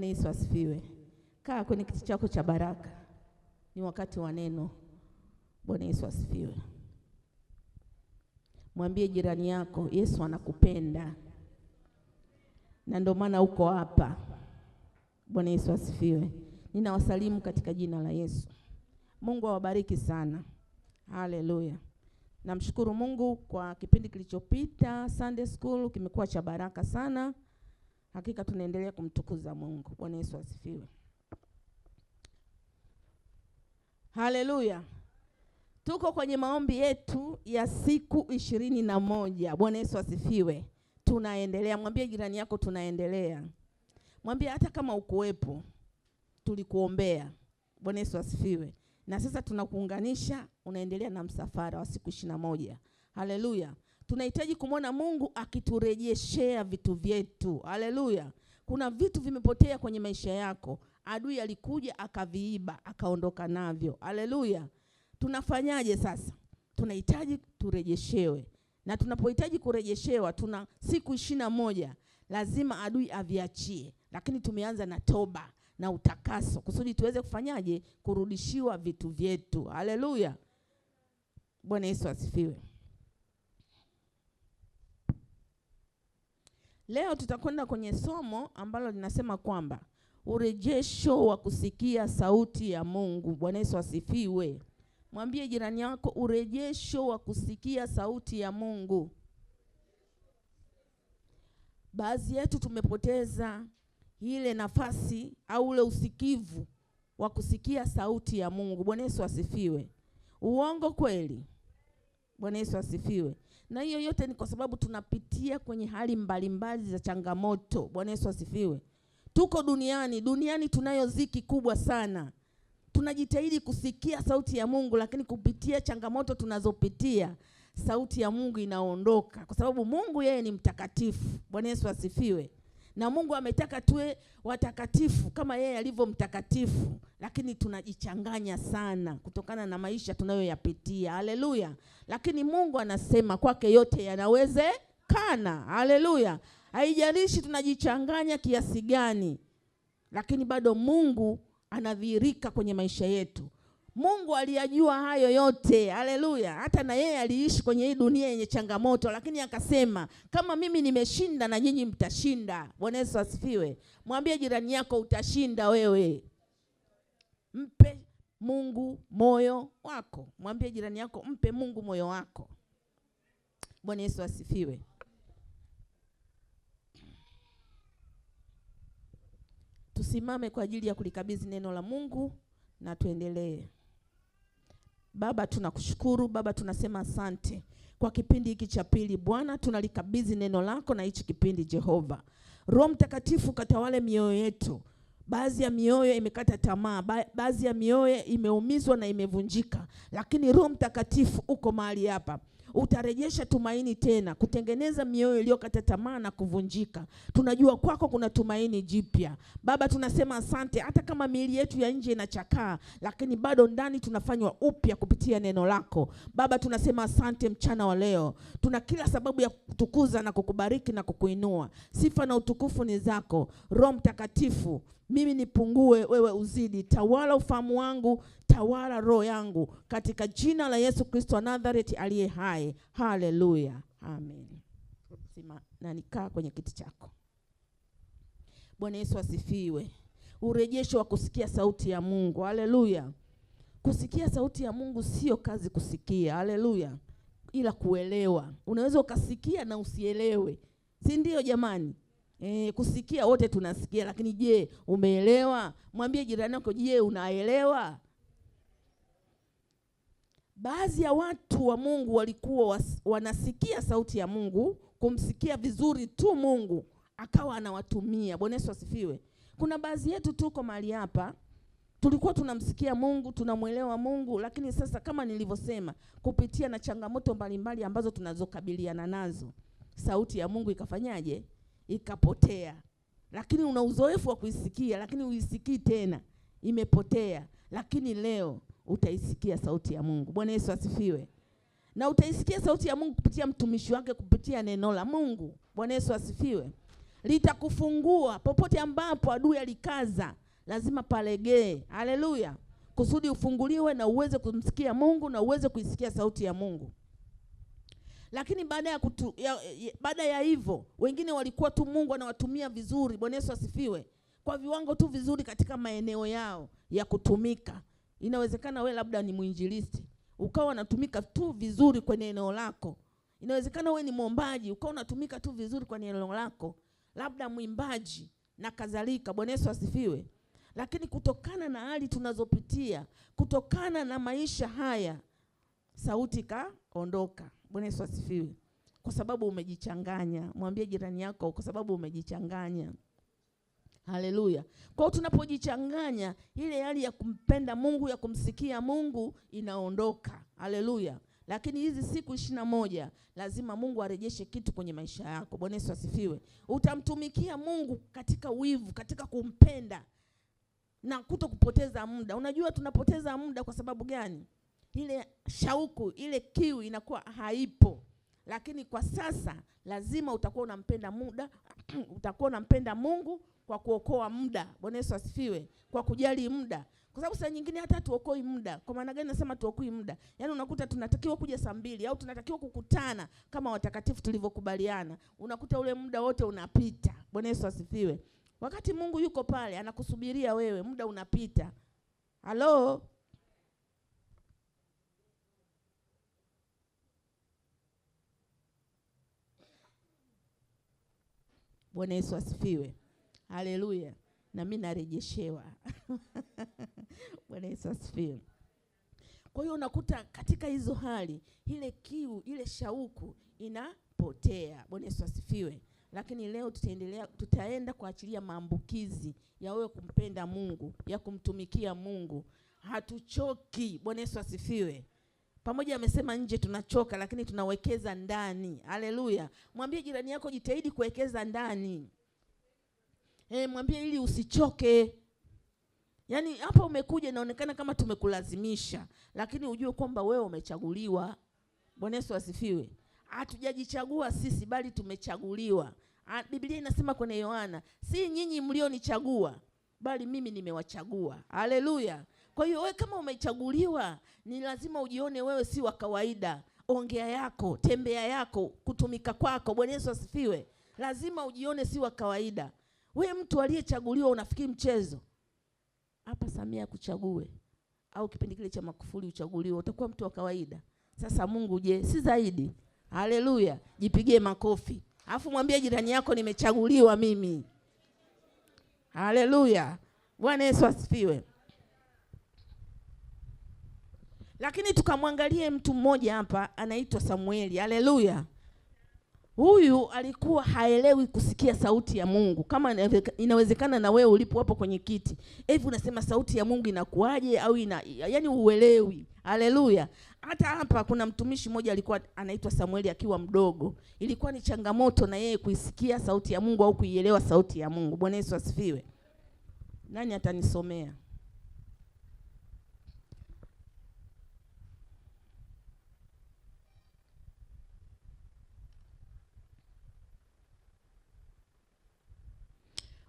Yesu asifiwe. Kaa kwenye kiti chako cha baraka. Ni wakati wa neno. Bwana Yesu asifiwe. Mwambie jirani yako, Yesu anakupenda. Na ndio maana uko hapa. Bwana Yesu asifiwe. Ninawasalimu katika jina la Yesu. Mungu awabariki sana. Haleluya. Namshukuru Mungu kwa kipindi kilichopita Sunday School kimekuwa cha baraka sana. Hakika tunaendelea kumtukuza Mungu. Bwana Yesu asifiwe. Haleluya. Tuko kwenye maombi yetu ya siku 21. Bwana Yesu asifiwe. Tunaendelea. Mwambie jirani yako tunaendelea. Mwambie hata kama ukuwepo tulikuombea. Bwana Yesu asifiwe. Na sasa tunakuunganisha, unaendelea na msafara wa siku 21. Haleluya. Tunahitaji kumwona Mungu akiturejeshea vitu vyetu. Haleluya. Kuna vitu vimepotea kwenye maisha yako. Adui alikuja akaviiba, akaondoka navyo. Haleluya. Tunafanyaje sasa? Tunahitaji turejeshewe. Na tunapohitaji kurejeshewa, tuna siku 21. Lazima adui aviachie. Lakini tumeanza na toba na utakaso kusudi tuweze kufanyaje? Kurudishiwa vitu vyetu. Haleluya. Bwana Yesu asifiwe. Leo tutakwenda kwenye somo ambalo linasema kwamba urejesho wa kusikia sauti ya Mungu. Bwana Yesu asifiwe. Mwambie jirani yako urejesho wa kusikia sauti ya Mungu. Baadhi yetu tumepoteza ile nafasi au ule usikivu wa kusikia sauti ya Mungu. Bwana Yesu asifiwe. Uongo kweli? Bwana Yesu asifiwe. Na hiyo yote ni kwa sababu tunapitia kwenye hali mbalimbali za changamoto. Bwana Yesu asifiwe. Tuko duniani tunayo dhiki kubwa sana. Tunajitahidi kusikia sauti ya Mungu, lakini kupitia changamoto tunazopitia, sauti ya Mungu inaondoka. Kwa sababu Mungu yeye ni mtakatifu. Bwana Yesu asifiwe. Na Mungu ametaka tuwe watakatifu kama yeye alivyo mtakatifu, lakini tunajichanganya sana kutokana na maisha tunayoyapitia. Haleluya. Lakini Mungu anasema kwake yote yanawezekana. Haleluya. Haijalishi tunajichanganya kiasi gani, lakini bado Mungu anadhihirika kwenye maisha yetu. Mungu aliyajua hayo yote. Haleluya. Hata na yeye aliishi kwenye hii dunia yenye changamoto, lakini akasema kama mimi nimeshinda na nyinyi mtashinda. Bwana Yesu asifiwe. Mwambie jirani yako utashinda wewe. Mpe Mungu moyo wako. Mwambie jirani yako mpe Mungu moyo wako. Bwana Yesu asifiwe. Tusimame kwa ajili ya kulikabidhi neno la Mungu na tuendelee. Baba tunakushukuru, Baba tunasema asante kwa kipindi hiki cha pili. Bwana tunalikabidhi neno lako na hichi kipindi Jehova. Roho Mtakatifu katawale mioyo yetu. Baadhi ya mioyo imekata tamaa, baadhi ya mioyo imeumizwa na imevunjika, lakini Roho Mtakatifu uko mahali hapa. Utarejesha tumaini tena, kutengeneza mioyo iliyokata tamaa na kuvunjika. Tunajua kwako kuna tumaini jipya. Baba tunasema asante, hata kama miili yetu ya nje inachakaa, lakini bado ndani tunafanywa upya kupitia neno lako. Baba tunasema asante mchana wa leo. Tuna kila sababu ya kutukuza na kukubariki na kukuinua. Sifa na utukufu ni zako. Roho Mtakatifu, mimi nipungue, wewe uzidi. Tawala ufahamu wangu, tawala roho yangu, katika jina la Yesu Kristo wa Nazareti aliye hai. Haleluya. Amen. Sima na nikaa kwenye kiti chako. Bwana Yesu asifiwe. Urejesho wa kusikia sauti ya Mungu. Haleluya. Kusikia sauti ya Mungu sio kazi kusikia. Haleluya. Ila kuelewa. Unaweza ukasikia na usielewe. Si ndio jamani? Kusikia wote tunasikia, lakini je, umeelewa? Mwambie jirani yako, je, unaelewa? Baadhi ya watu wa Mungu walikuwa wanasikia sauti ya Mungu, kumsikia vizuri tu Mungu, akawa anawatumia. Bwana Yesu asifiwe. Kuna baadhi yetu tuko mahali hapa, tulikuwa tunamsikia Mungu, tunamuelewa Mungu, lakini sasa kama nilivyosema, kupitia na changamoto mbalimbali ambazo tunazokabiliana nazo, sauti ya Mungu ikafanyaje? Ikapotea. Lakini una uzoefu wa kuisikia, lakini uisikii tena, imepotea. Lakini leo utaisikia sauti ya Mungu. Bwana Yesu asifiwe. Na utaisikia sauti ya Mungu kupitia mtumishi wake, kupitia neno la Mungu. Bwana Yesu asifiwe. litakufungua. Popote ambapo adui alikaza, lazima palegee. Haleluya. Kusudi ufunguliwe na uweze kumsikia Mungu na uweze kuisikia sauti ya Mungu. Lakini baada ya hivyo, wengine walikuwa tu Mungu anawatumia vizuri. Bwana Yesu asifiwe. Kwa viwango tu vizuri katika maeneo yao ya kutumika. Inawezekana we labda ni mwinjilisti, ukawa unatumika tu vizuri kwenye eneo lako. Inawezekana we ni mwombaji, ukawa unatumika tu vizuri kwenye eneo lako. Labda mwimbaji na kadhalika. Bwana Yesu asifiwe. Lakini kutokana na hali tunazopitia, kutokana na maisha haya, sauti kaondoka. Bwana Yesu asifiwe. Kwa sababu umejichanganya. Mwambie jirani yako, kwa sababu umejichanganya. Haleluya. Kwa tunapojichanganya, ile hali ya kumpenda Mungu, ya kumsikia Mungu inaondoka. Haleluya. Lakini hizi siku 21 lazima Mungu arejeshe kitu kwenye maisha yako. Bwana Yesu asifiwe. Utamtumikia Mungu katika wivu, katika kumpenda na kutokupoteza muda. Unajua tunapoteza muda kwa sababu gani? Ile shauku, ile kiu inakuwa haipo. Lakini kwa sasa lazima utakuwa unampenda muda, utakuwa unampenda Mungu kwa kuokoa muda. Bwana Yesu asifiwe. Kwa kujali muda. Kwa sababu saa nyingine hata tuokoi muda. Kwa maana gani nasema tuokoi muda? Yaani unakuta tunatakiwa kuja saa 2 au tunatakiwa kukutana kama watakatifu tulivyokubaliana. Unakuta ule muda wote unapita. Bwana Yesu asifiwe. Wakati Mungu yuko pale anakusubiria wewe, muda unapita. Halo? Bwana Yesu asifiwe. Haleluya. Na mimi narejeshewa. Bwana Yesu asifiwe. Kwa hiyo unakuta katika hizo hali, ile kiu, ile shauku inapotea. Bwana Yesu asifiwe. Lakini leo tutaenda kuachilia maambukizi ya wewe kumpenda Mungu, ya kumtumikia Mungu. Hatuchoki. Bwana Yesu asifiwe. Pamoja amesema nje tunachoka, lakini tunawekeza ndani. Haleluya. Mwambie jirani yako, jitahidi kuwekeza ndani. Mwambie ili usichoke. Yaani hapa umekuja inaonekana kama tumekulazimisha, lakini ujue kwamba wewe umechaguliwa. Bwana Yesu asifiwe. Hatujajichagua sisi bali tumechaguliwa. Biblia inasema kwenye Yohana, si nyinyi mlionichagua bali mimi nimewachagua. Haleluya. Kwa hiyo wewe kama umechaguliwa, ni lazima ujione wewe si wa kawaida. Ongea yako, tembea yako, kutumika kwako. Bwana Yesu asifiwe. Lazima ujione si wa kawaida. Wewe mtu aliyechaguliwa unafikiri mchezo? Hapa Samia kuchague au kipindi kile cha Magufuli uchaguliwa, utakuwa mtu wa kawaida. Sasa Mungu je, si zaidi? Haleluya. Jipigie makofi. Alafu mwambie jirani yako, nimechaguliwa mimi. Haleluya. Bwana Yesu asifiwe. Lakini tukamwangalie mtu mmoja hapa anaitwa Samueli. Haleluya. Huyu alikuwa haelewi kusikia sauti ya Mungu. Kama inawezekana na wewe ulipo hapo kwenye kiti, hivi unasema sauti ya Mungu inakuaje au yani uelewi. Haleluya. Hata hapa kuna mtumishi mmoja alikuwa anaitwa Samueli akiwa mdogo. Ilikuwa ni changamoto na yeye kuisikia sauti ya Mungu au kuielewa sauti ya Mungu. Bwana Yesu asifiwe. Nani atanisomea?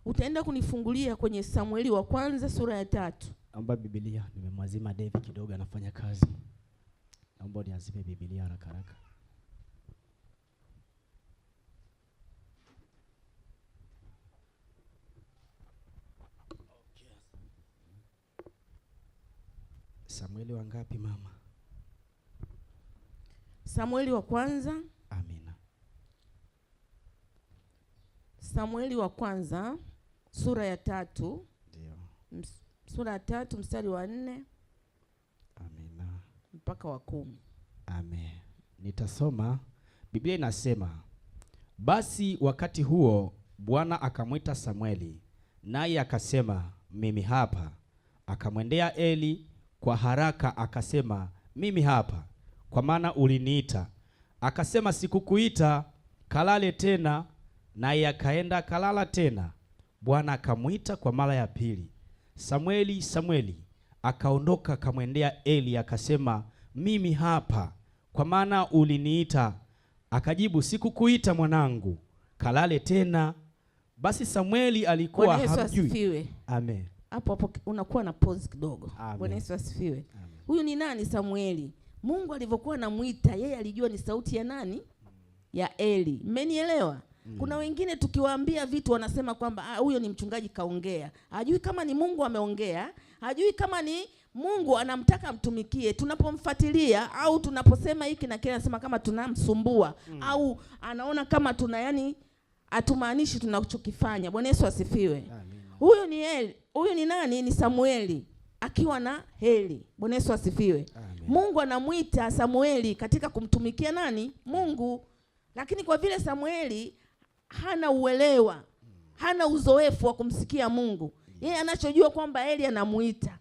Utaenda kunifungulia kwenye Samueli wa kwanza sura ya 3. Naomba Biblia, nimemwazima David kidogo anafanya kazi. Naomba niazime Biblia haraka haraka. Okay. Samueli wa ngapi mama? Samueli wa kwanza. Amina. Samueli wa kwanza sura ya 3. Ndio. Sura ya 3 mstari wa 4. Amina. Mpaka wa 10. Amen. Nitasoma. Biblia inasema, basi wakati huo Bwana akamwita Samueli, naye akasema, mimi hapa. Akamwendea Eli kwa haraka akasema, mimi hapa, kwa maana uliniita. Akasema, sikukuita, kalale tena. Naye akaenda kalala tena. Bwana akamwita kwa mara ya pili, Samueli, Samueli. Akaondoka akamwendea Eli akasema, mimi hapa, kwa maana uliniita. Akajibu, sikukuita mwanangu, kalale tena. Basi Samueli alikuwa Bwana Yesu hamjui. asifiwe. Amen. Hapo unakuwa na pause kidogo. Amen. Bwana Yesu asifiwe. Amen. Huyu ni nani Samueli? Mungu alivyokuwa anamuita, yeye alijua ni sauti ya nani? Ya Eli. Mmenielewa? Kuna wengine tukiwaambia vitu wanasema kwamba huyo ni mchungaji kaongea. Hajui kama ni Mungu ameongea, hajui kama ni Mungu anamtaka mtumikie. Tunapomfuatilia au tunaposema hiki na kile, anasema kama tunamsumbua au anaona kama yani hatumaanishi tunachokifanya. Bwana Yesu asifiwe. Huyu ni Eli. Huyu ni nani? Ni Samueli akiwa na Eli. Bwana Yesu asifiwe. Mungu anamuita Samueli katika kumtumikia nani? Mungu. Lakini kwa vile Samueli hana uelewa, hana uzoefu wa kumsikia Mungu, yeye anachojua kwamba Eli anamuita.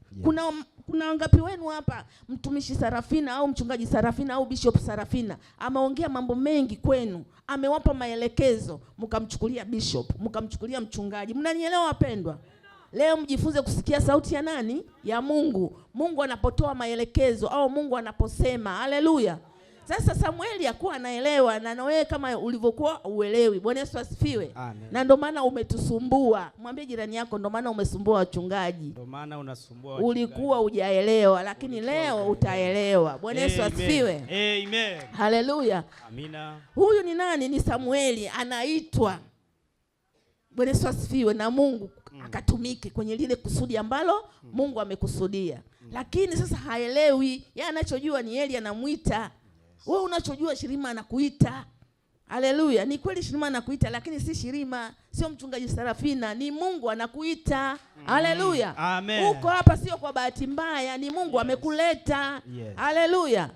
Kuna wangapi wenu hapa mtumishi Sarafina au mchungaji Sarafina au bishop Sarafina ameongea mambo mengi kwenu, amewapa maelekezo, mkamchukulia bishop, mkamchukulia mchungaji? Mnanielewa wapendwa? Leo mjifunze kusikia sauti ya nani? Ya Mungu. Mungu anapotoa maelekezo au Mungu anaposema. Haleluya. Sasa Samueli hakuwa anaelewa, na wewe kama ulivyokuwa uelewi. Bwana Yesu asifiwe. Na ndio maana umetusumbua. Mwambie jirani yako, ndio maana umesumbua wachungaji. Ndio maana unasumbua wachungaji. Ulikuwa hujaelewa, lakini leo utaelewa. Bwana Yesu asifiwe. Amen. Haleluya. Amina. Huyu ni nani? Ni Samueli, anaitwa. Bwana Yesu asifiwe, na Mungu akatumike kwenye lile kusudi ambalo Mungu amekusudia. Lakini sasa haelewi. Yeye anachojua ni Eli anamuita. Wewe unachojua Shirima anakuita. Haleluya. Ni kweli Shirima anakuita, lakini si Shirima, sio mchungaji Sarafina, ni Mungu anakuita. Haleluya. Amen. Uko hapa sio kwa bahati mbaya, ni Mungu amekuleta. Haleluya.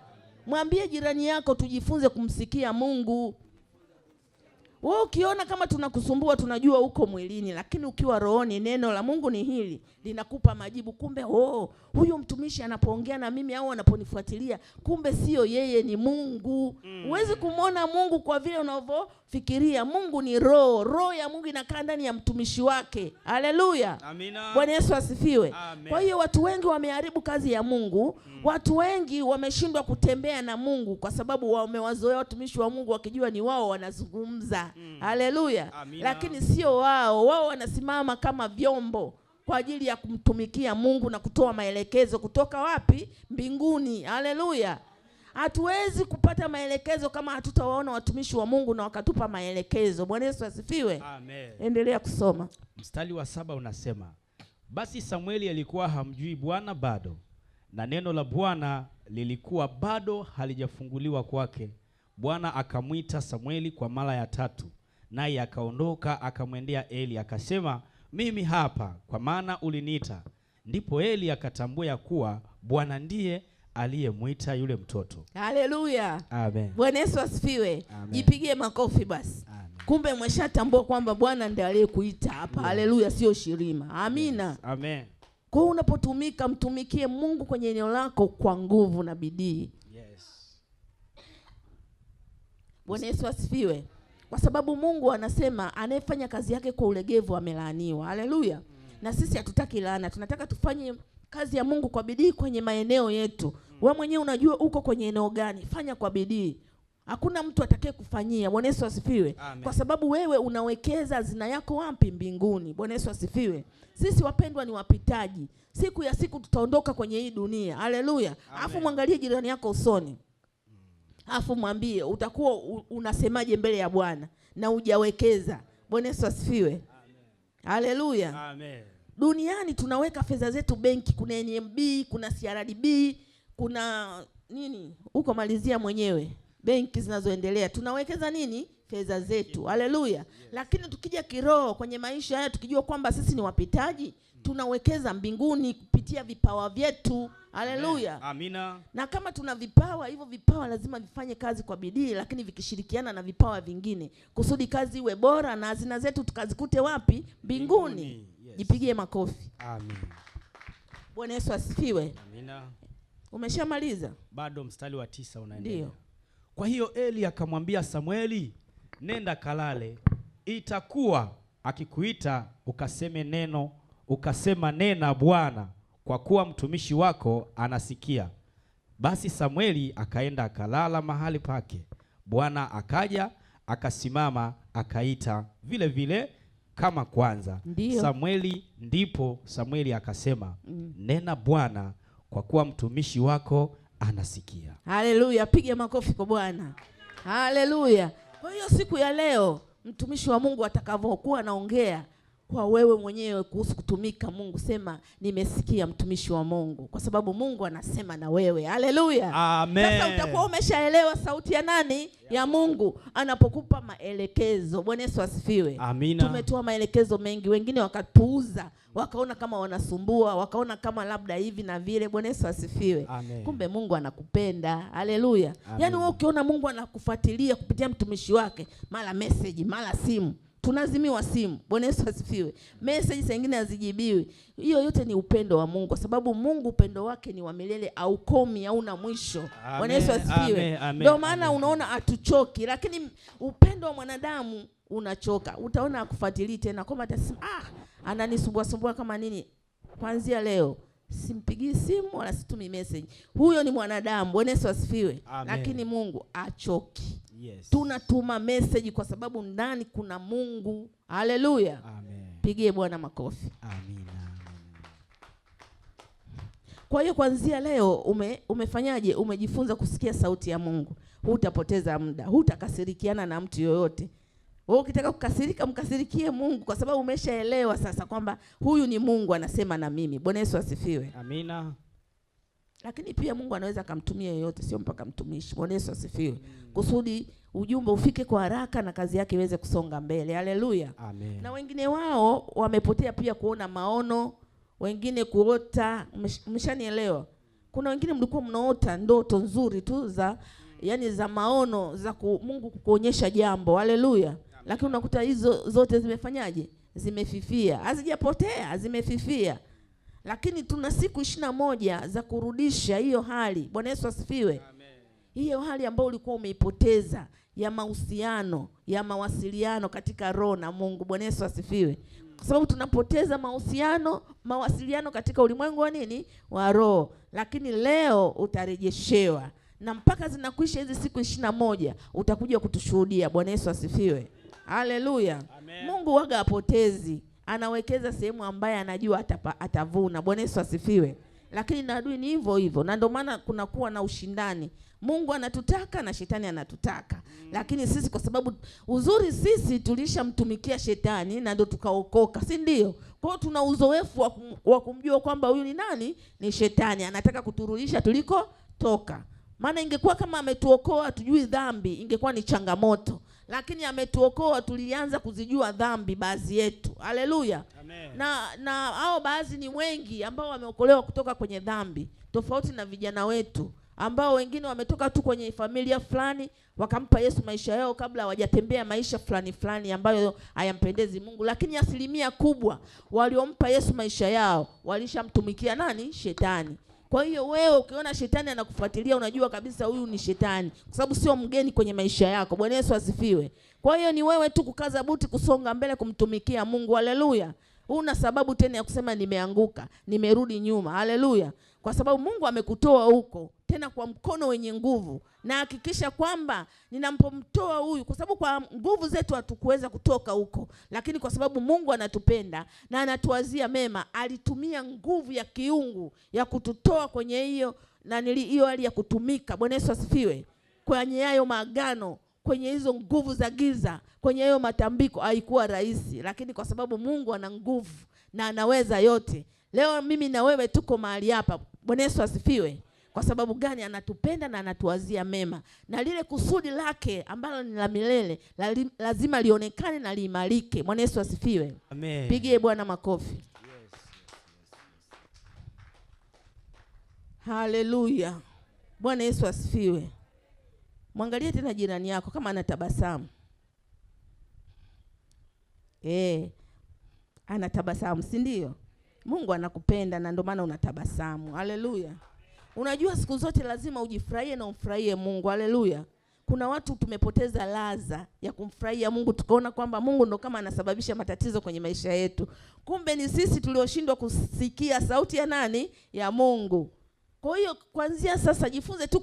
Mwambie jirani yako tujifunze kumsikia Mungu. Wewe ukiona kama tunakusumbua, tunajua uko mwilini, lakini ukiwa rohoni, neno la Mungu ni hili, linakupa majibu. Kumbe huyu mtumishi anapoongea na mimi au anaponifuatilia, kumbe sio yeye, ni Mungu. Huwezi kumwona Mungu kwa vile unavyofikiria. Mungu ni roho. Roho ya Mungu inakaa ndani ya mtumishi wake. Haleluya. Amina. Bwana Yesu asifiwe. Amen. Kwa hiyo watu wengi wameharibu kazi ya Mungu. Watu wengi wameshindwa kutembea na Mungu kwa sababu wamewazoea watumishi wa Mungu wakijua ni wao wanazungumza. Haleluya. Lakini sio wao. Wao wanasimama kama vyombo kwa ajili ya kumtumikia Mungu na kutoa maelekezo kutoka wapi? Mbinguni. Haleluya. Hatuwezi kupata maelekezo kama hatutawaona watumishi wa Mungu na wakatupa maelekezo. Bwana Yesu asifiwe. Amen. Endelea kusoma. Mstari wa 7 unasema, basi Samueli alikuwa hamjui Bwana bado, na neno la Bwana lilikuwa bado halijafunguliwa kwake. Bwana akamwita Samueli kwa mara ya 3, naye akaondoka akamwendea Eli akasema, mimi hapa, kwa maana uliniita. Ndipo Eli akatambua ya kuwa Bwana ndiye aliyemwita yule mtoto. Haleluya. Amen. Bwana Yesu asifiwe. Jipigie makofi basi. Amen. Kumbe mweshatambua kwamba Bwana ndiye aliyekuita hapa. Haleluya, sio Shirima. Amina. Amen. Kwa hiyo unapotumika, mtumikie Mungu kwenye eneo lako kwa nguvu na bidii. Bwana Yesu asifiwe. Kwa sababu Mungu anasema anayefanya kazi yake kwa ulegevu amelaaniwa. Haleluya. Na sisi hatutaki laana. Tunataka tufanye kazi ya Mungu kwa bidii kwenye maeneo yetu. Wewe mwenyewe unajua uko kwenye eneo gani. Fanya kwa bidii. Hakuna mtu atakaye kufanyia. Bwana Yesu asifiwe. Kwa sababu wewe unawekeza hazina yako wapi? Mbinguni. Bwana Yesu asifiwe. Sisi wapendwa ni wapitaji. Siku ya siku tutaondoka kwenye hii dunia. Haleluya. Alafu mwangalie jirani yako usoni. Alafu mwambie utakuwa unasemaje mbele ya Bwana na hujawekeza. Bwana Yesu asifiwe. Haleluya. Amen. Duniani tunaweka fedha zetu benki, kuna NMB, kuna CRDB, kuna nini? Uko malizia mwenyewe. Benki zinazoendelea. Tunawekeza nini? Fedha zetu. Haleluya. Lakini tukija kiroho kwenye maisha haya tukijua kwamba sisi ni wapitaji, tunawekeza mbinguni kupitia vipawa vyetu. Haleluya. Amina. Na kama tuna vipawa, hivyo vipawa lazima vifanye kazi kwa bidii, lakini vikishirikiana na vipawa vingine kusudi kazi iwe bora na hazina zetu tukazikute wapi? Mbinguni. Jipigie makofi. Amen. Bwana Yesu asifiwe. Amina. Umeshamaliza? Bado mstari wa 9 unaendelea. Ndio. Kwa hiyo Eli akamwambia Samueli, nenda kalale, itakuwa akikuita ukaseme neno, ukasema nena Bwana, kwa kuwa mtumishi wako anasikia. Basi Samueli akaenda akalala mahali pake. Bwana akaja akasimama akaita vile vile kama kwanza. Ndiyo. Ndipo Samueli akasema, nena Bwana, kwa kuwa mtumishi wako anasikia. Haleluya, piga makofi kwa Bwana. Haleluya. Kwa hiyo siku ya leo mtumishi wa Mungu atakavyokuwa anaongea kwa wewe mwenyewe kuhusu kutumika Mungu, sema nimesikia mtumishi wa Mungu, kwa sababu Mungu anasema na wewe. Haleluya. Amen. Sasa utakuwa umeshaelewa sauti ya nani? Ya Mungu anapokupa maelekezo. Bwana Yesu asifiwe. Amina. Tumetoa maelekezo mengi, wengine wakapuuza, wakaona kama wanasumbua, wakaona kama labda hivi na vile. Bwana Yesu asifiwe. Amen. Kumbe Mungu anakupenda. Haleluya. Yaani wewe ukiona Mungu anakufuatilia kupitia mtumishi wake, mara message, mara simu, tunazimiwa simu. Bwana Yesu asifiwe. Message zingine hazijibiwi. Hiyo yote ni upendo wa Mungu, kwa sababu Mungu upendo wake ni wa milele, au komi au na mwisho. Bwana Yesu asifiwe. Ndio maana unaona atuchoki, lakini upendo wa mwanadamu unachoka. Utaona akufuatilii tena, kama atasema ananisumbua kama nini, kuanzia leo simpigii simu wala situmi message. Huyo ni mwanadamu. Bwana Yesu asifiwe. Lakini Mungu achoki. Yes. Tunatuma message kwa sababu ndani kuna Mungu. Haleluya. Amen. Pigie Bwana makofi. Amina. Kwa hiyo kuanzia leo umefanyaje? Umejifunza kusikia sauti ya Mungu. Hutapoteza muda, hutakasirikiana na mtu yoyote. Wewe ukitaka kukasirika, mkasirikie Mungu, kwa sababu umeshaelewa sasa kwamba huyu ni Mungu anasema na mimi. Bwana Yesu asifiwe. Amina. Lakini pia Mungu anaweza kumtumia yeyote, sio mpaka mtumishi. Bwana Yesu asifiwe. Kusudi ujumbe ufike kwa haraka na kazi yake iweze kusonga mbele. Haleluya. Amen. Na wengine wao wamepotea pia kuona maono, wengine kuota. Umeshanielewa? Kuna wengine mlikuwa mnaota ndoto nzuri tu za yani za maono za Mungu kukuonyesha jambo. Haleluya. Lakini unakuta hizo zote zimefanyaje? Zimefifia. Hazijapotea, zimefifia. Lakini tuna siku 21 za kurudisha hiyo hali. Bwana Yesu asifiwe. Amen. Hiyo hali ambayo ulikuwa umeipoteza ya mahusiano, ya mawasiliano katika roho na Mungu. Bwana Yesu asifiwe. Kwa sababu tunapoteza mawasiliano katika ulimwengu wa nini? Wa roho. Lakini leo utarejeshewa. Na mpaka zinakuisha hizi siku 21 utakuja kutushuhudia. Bwana Yesu asifiwe. Haleluya. Mungu waga hapotezi. Anawekeza sehemu ambaye anajua atavuna. Bwana Yesu asifiwe. Lakini na adui ni hivyo hivyo, na ndio maana kunakuwa na ushindani. Mungu anatutaka na shetani anatutaka. Lakini sisi kwa sababu uzuri sisi tulishamtumikia shetani na ndio tukaokoka, si ndio? Kwa hiyo tuna uzoefu wa kumjua kwamba huyu ni nani? Ni shetani. Anataka kuturudisha tuliko toka. Maana ingekuwa kama ametuokoa tujui dhambi, ingekuwa ni changamoto. Lakini ametuokoa tulianza kuzijua dhambi baadhi yetu. Haleluya. Na hao baadhi ni wengi ambao wameokolewa kutoka kwenye dhambi, tofauti na vijana wetu ambao wengine wametoka tu kwenye familia fulani wakampa Yesu maisha yao kabla hawajatembea maisha fulani ambayo hayampendezi Mungu. Lakini asilimia kubwa waliompa Yesu maisha yao walishamtumikia nani? Shetani. Kwa hiyo wewe ukiona shetani anakufuatilia unajua kabisa huyu ni shetani, kwa sababu sio mgeni kwenye maisha yako. Bwana Yesu asifiwe. Kwa hiyo ni wewe tu kukaza buti, kusonga mbele, kumtumikia Mungu. Haleluya. Huna sababu tena ya kusema nimeanguka, nimerudi nyuma. Haleluya. Kwa sababu Mungu amekutoa huko tena kwa mkono wenye nguvu. Na hakikisha kwamba ninampomtoa huyu, kwa sababu kwa nguvu zetu hatukuweza kutoka huko, lakini kwa sababu Mungu anatupenda na anatuwazia mema, alitumia nguvu ya kiungu ya kututoa kwenye hiyo hali ya kutumika. Bwana Yesu asifiwe. Kwenye hayo maagano, kwenye hizo nguvu za giza, kwenye hayo matambiko haikuwa rahisi, lakini kwa sababu Mungu ana nguvu na anaweza yote. Leo mimi na wewe tuko mahali hapa. Bwana Yesu asifiwe. Kwa sababu gani? Anatupenda na anatuwazia mema. Na lile kusudi lake ambalo ni la milele lazima lionekane na liimarike. Bwana Yesu asifiwe. Amen. Pigie Bwana makofi. Yes. Haleluya. Bwana Yesu asifiwe. Mwangalie tena jirani yako kama anatabasamu. Anatabasamu, si ndio? Mungu anakupenda na ndio maana unatabasamu. Haleluya. Unajua siku zote lazima ujifurahie na umfurahie Mungu. Haleluya. Kuna watu tumepoteza ladha ya kumfurahia Mungu, tukaona kwamba Mungu ndo kama anasababisha matatizo kwenye maisha yetu. Kumbe ni sisi tulioshindwa kusikia sauti ya nani? Ya Mungu. Kwa hiyo kuanzia sasa jifunze tu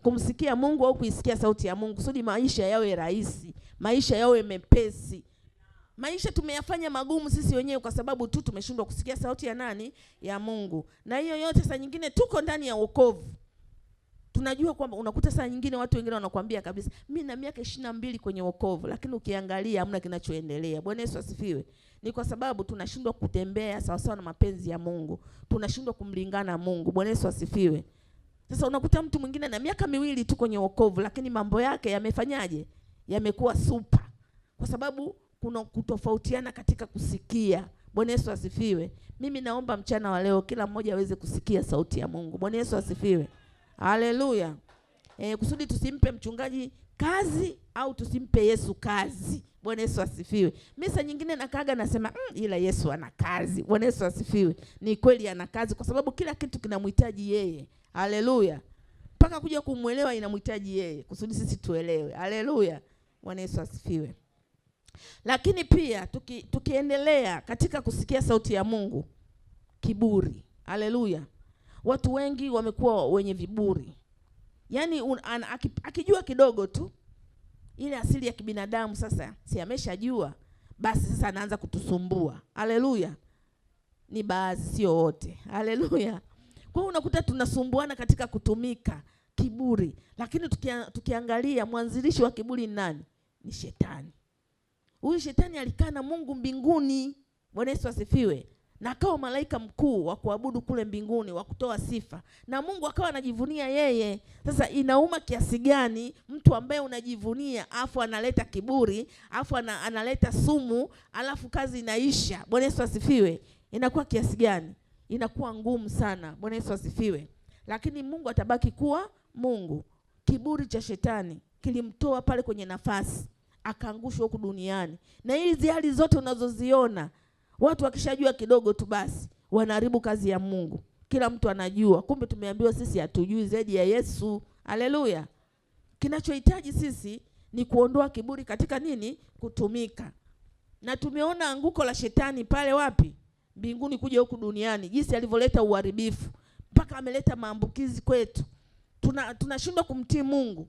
kumsikia Mungu au kuisikia sauti ya Mungu, kusudi maisha yawe rahisi, maisha yawe mepesi. Maisha tumeyafanya magumu sisi wenyewe kwa sababu tu tumeshindwa kusikia sauti ya nani? Ya Mungu. Na hiyo yote saa nyingine tuko ndani ya wokovu. Tunajua kwamba unakuta saa nyingine watu wengine wanakuambia kabisa, mimi na miaka 22 kwenye wokovu, lakini ukiangalia hamna kinachoendelea. Bwana Yesu asifiwe. Ni kwa sababu tunashindwa kutembea sawa sawa na mapenzi ya Mungu. Tunashindwa kumlingana Mungu. Bwana Yesu asifiwe. Sasa unakuta mtu mwingine na miaka 2 tu kwenye wokovu, lakini mambo yake yamefanyaje? Yamekuwa super. Kwa sababu kuna kutofautiana katika kusikia. Bwana Yesu asifiwe. Mimi naomba mchana wa leo kila mmoja aweze kusikia sauti ya Mungu. Bwana Yesu asifiwe. Haleluya. Kusudi tusimpe mchungaji kazi au tusimpe Yesu kazi. Bwana Yesu asifiwe. Mimi saa nyingine nakaga nasema ila Yesu ana kazi. Bwana Yesu asifiwe. Ni kweli ana kazi kwa sababu kila kitu kinamhitaji yeye. Haleluya. Mpaka kuja kumuelewa inamhitaji yeye kusudi sisi tuelewe. Haleluya. Bwana Yesu asifiwe. Lakini pia tukiendelea katika kusikia sauti ya Mungu, kiburi. Haleluya. Watu wengi wamekuwa wenye viburi. Yaani akijua kidogo tu ile asili ya kibinadamu sasa si ameshajua, basi sasa anaanza kutusumbua. Haleluya. Ni baadhi, sio wote. Haleluya. Kwa hiyo unakuta tunasumbuana katika kutumika, kiburi. Lakini tukiangalia mwanzilishi wa kiburi ni nani? Ni Shetani. Huyu Shetani alikaa na Mungu mbinguni. Bwana Yesu asifiwe. Na akawa malaika mkuu wa kuabudu kule mbinguni, wa kutoa sifa. Na Mungu akawa anajivunia yeye. Sasa inauma kiasi gani mtu ambaye unajivunia afu analeta kiburi, afu analeta sumu, alafu kazi inaisha. Bwana Yesu asifiwe. Inakuwa kiasi gani? Inakuwa ngumu sana. Bwana Yesu asifiwe. Lakini Mungu atabaki kuwa Mungu. Kiburi cha Shetani kilimtoa pale kwenye nafasi, akaangushwa huku duniani. Na hizi hali zote unazoziona, watu wakishajua kidogo tu basi wanaharibu kazi ya Mungu. Kila mtu anajua, kumbe tumeambiwa sisi hatujui zaidi ya Yesu. Haleluya. Kinachohitaji sisi ni kuondoa kiburi katika nini? Kutumika. Na tumeona anguko la Shetani pale wapi? Mbinguni kuja huku duniani, jinsi alivyoleta uharibifu, mpaka ameleta maambukizi kwetu. Tunashindwa kumtii Mungu.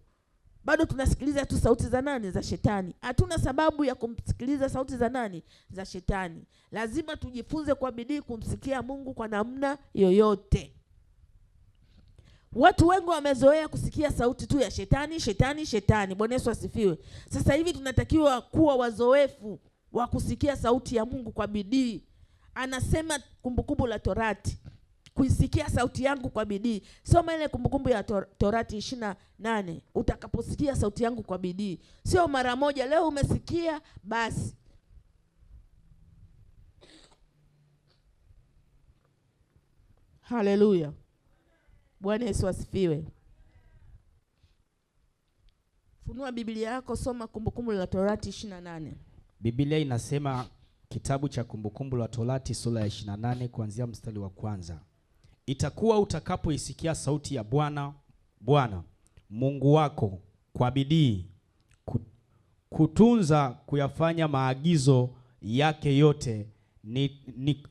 Bado tunasikiliza tu sauti za nani? Za Shetani. Hatuna sababu ya kumsikiliza sauti za nani? Za Shetani. Lazima tujifunze kwa bidii kumsikia Mungu kwa namna yoyote. Watu wengi wamezoea kusikia sauti tu ya Shetani, Shetani, Shetani. Bwana Yesu asifiwe. Sasa hivi tunatakiwa kuwa wazoefu wa kusikia sauti ya Mungu kwa bidii. Anasema Kumbukumbu la Torati, kuisikia sauti yangu kwa bidii. Soma ile Kumbukumbu ya Torati 28. Utakaposikia sauti yangu kwa bidii. Sio mara moja, leo umesikia basi. Haleluya. Bwana Yesu asifiwe. Funua Biblia yako, soma Kumbukumbu la Torati 28. Biblia inasema kitabu cha Kumbukumbu la Torati sura ya 28 kuanzia mstari wa kwanza. Itakuwa utakapoisikia sauti ya Bwana Mungu wako kwa bidii, kutunza kuyafanya maagizo yake yote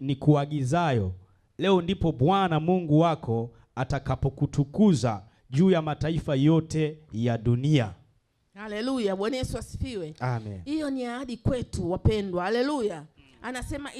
ni kuagizayo leo, ndipo Bwana Mungu wako atakapokutukuza juu ya mataifa yote ya dunia. Haleluya. Bwana Yesu asifiwe. Amen. Hiyo ni ahadi kwetu wapendwa. Haleluya. Anasema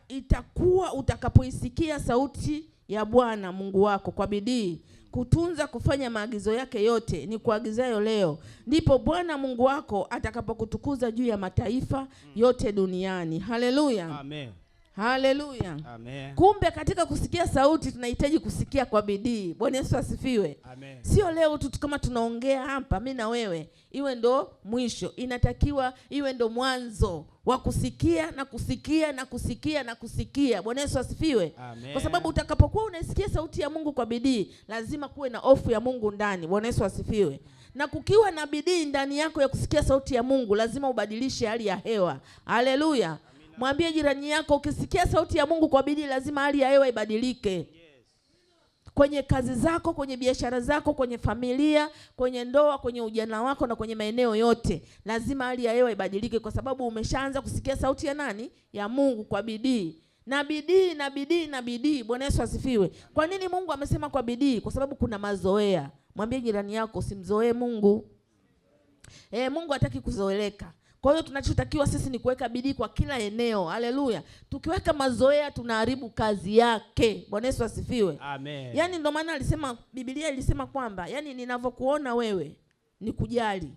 itakuwa utakapoisikia sauti ya Bwana Mungu wako kwa bidii, kutunza kufanya maagizo yake yote ni kuagizayo leo, ndipo Bwana Mungu wako atakapokutukuza juu ya mataifa yote duniani. Haleluya. Amen. Haleluya. Amen. Kumbe katika kusikia sauti tunahitaji kusikia kwa bidii. Bwana Yesu asifiwe. Amen. Sio leo tu kama tunaongea hapa mimi na wewe iwe ndo mwisho. Inatakiwa iwe ndo mwanzo wa kusikia na kusikia na kusikia na kusikia. Bwana Yesu asifiwe. Amen. Kwa sababu utakapokuwa unaisikia sauti ya Mungu kwa bidii, lazima kuwe na hofu ya Mungu ndani. Bwana Yesu asifiwe. Na kukiwa na bidii ndani yako ya kusikia sauti ya Mungu, lazima ubadilishe hali ya hewa. Haleluya. Mwambie jirani yako, ukisikia sauti ya Mungu kwa bidii, lazima hali ya hewa ibadilike. Yes. Kwenye kazi zako, kwenye biashara zako, kwenye familia, kwenye ndoa, kwenye ujana wako na kwenye maeneo yote, lazima hali ya hewa ibadilike, kwa sababu umeshaanza kusikia sauti ya nani? Ya Mungu kwa bidii. Na bidii na bidii na bidii. Bwana Yesu asifiwe. Kwa nini Mungu amesema kwa bidii? Kwa sababu kuna mazoea. Mwambie jirani yako, usimzoee Mungu. Mungu hataki kuzoeleka. Kwa hiyo tunachotakiwa sisi ni kuweka bidii kwa kila eneo. Haleluya. Tukiweka mazoea tunaharibu kazi yake. Bwana Yesu asifiwe. Amen. Yaani ndio maana alisema, Biblia ilisema kwamba yaani ninavyokuona wewe nikujali.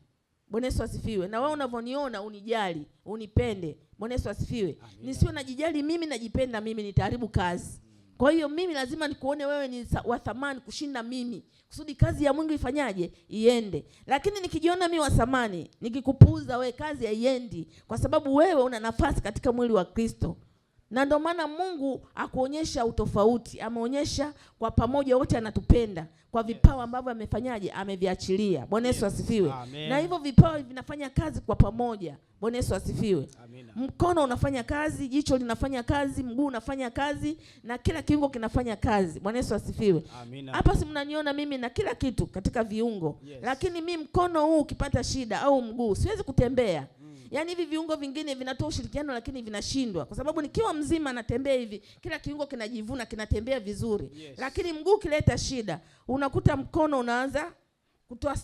Bwana Yesu asifiwe. Na wewe unavyoniona unijali, unipende. Bwana Yesu asifiwe. Nisiwe najijali mimi, najipenda mimi, nitaharibu kazi. Kwa hiyo mimi lazima nikuone wewe ni wa thamani kushinda mimi, kusudi kazi ya Mungu ifanyaje? Iende. Lakini nikijiona mimi wa thamani, nikikupuuza wewe, kazi haiendi, kwa sababu wewe una nafasi katika mwili wa Kristo. Na ndio maana Mungu akuonyesha utofauti, ameonyesha kwa pamoja wote anatupenda kwa vipawa ambavyo amefanyaje? Ameviachilia. Bwana Yesu asifiwe. Na hivyo vipawa vinafanya kazi kwa pamoja. Bwana Yesu asifiwe. Mkono unafanya kazi, jicho linafanya kazi, mguu unafanya kazi, na kila kiungo kinafanya kazi. Bwana Yesu asifiwe. Hapa si mnaniona mimi na kila kitu katika viungo. Lakini mimi mkono huu ukipata shida au mguu siwezi kutembea. Yaani hivi viungo vingine vinatoa ushirikiano lakini vinashindwa. Kwa sababu nikiwa mzima natembea hivi, kila kiungo kinajivuna, kinatembea vizuri. Lakini mguu kileta shida, unakuta mkono unaanza kutoa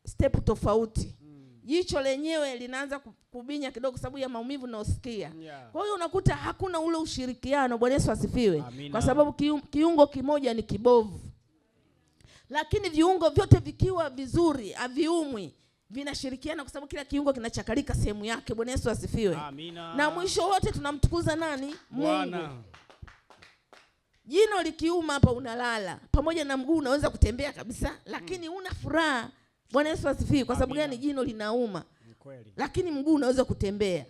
step tofauti. Jicho lenyewe linaanza kubinya kidogo sababu ya maumivu unayosikia. Kwa hiyo unakuta hakuna ule ushirikiano. Bwana Yesu asifiwe. Kwa sababu kiungo kimoja ni kibovu. Lakini viungo vyote vikiwa vizuri, haviumwi, vinashirikiana kwa sababu kila kiungo kinachakalika sehemu yake. Bwana Yesu asifiwe. Na mwisho wote tunamtukuza nani? Mungu. Jino likiuma hapa unalala, pamoja na mguu unaweza kutembea kabisa, lakini una furaha. Bwana Yesu asifiwe. Kwa sababu gani? Jino linauma, lakini mguu unaweza kutembea.